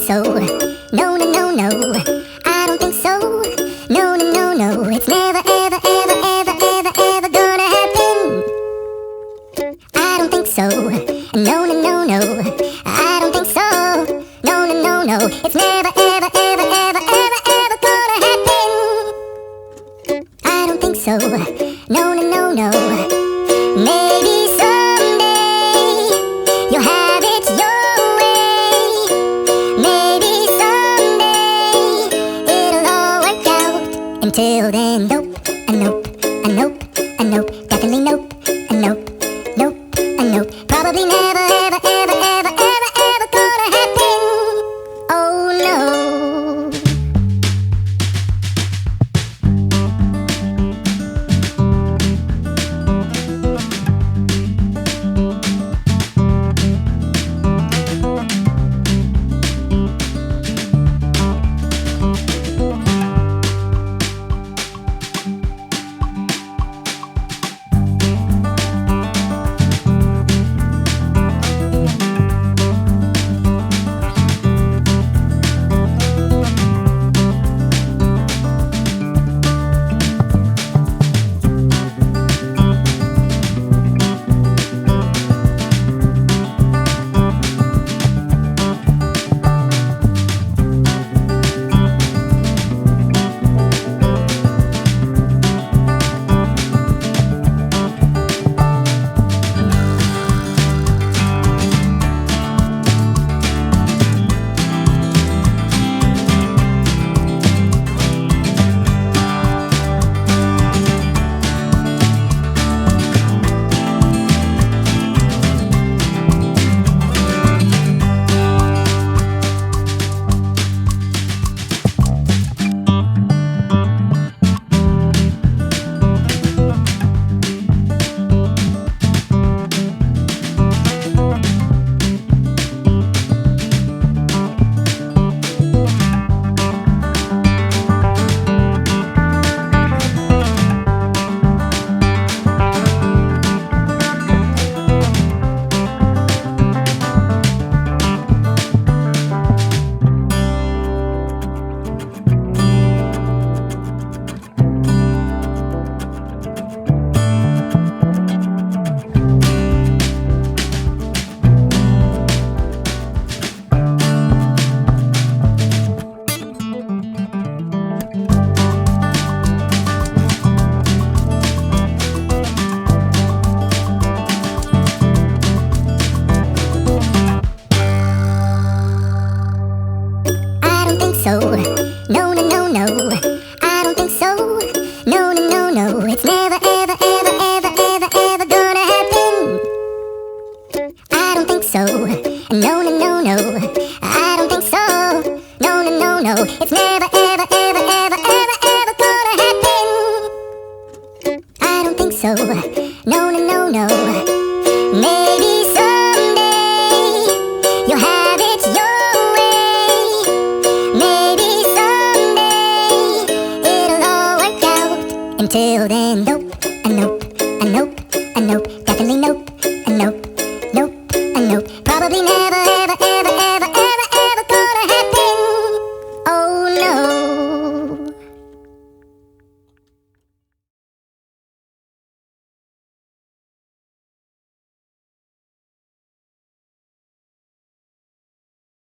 so. No, no, no, no. I don't think so. No, no, no, no. It's never, ever, ever, ever, ever, ever gonna happen. I don't think so. No, no, no, no. I don't think so. No, no, no, no. It's never, ever, ever, ever, ever, ever gonna happen. I don't think so. No, no, no, no. Maybe someday you'll have it your way. Maybe someday it'll all work out. Until then, nope, a nope, a nope, a nope. Definitely nope, a nope, nope, a nope. Probably never, ever, ever, ever, ever, ever gonna happen. Oh no. So, no, no, no, no. I don't think so. No, no, no, no. It's never, ever, ever, ever, ever, ever gonna happen. I don't think so. No, no, no, no. I don't think so. No, no, no, no. It's never, ever, ever, ever, ever, ever gonna happen. I don't think so. No, no, no, no. Maybe someday you'll have it your way. Maybe someday it'll all work out. Until then,